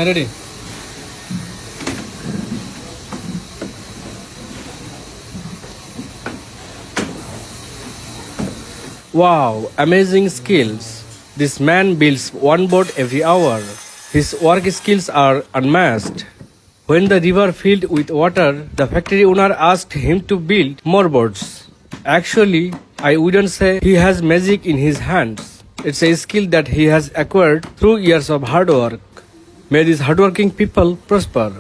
Ready? Wow, amazing skills. This man builds one boat every hour. His work skills are unmatched. When the river filled with water, the factory owner asked him to build more boats. Actually, I wouldn't say he has magic in his hands. It's a skill that he has acquired through years of hard work. May these hardworking people prosper.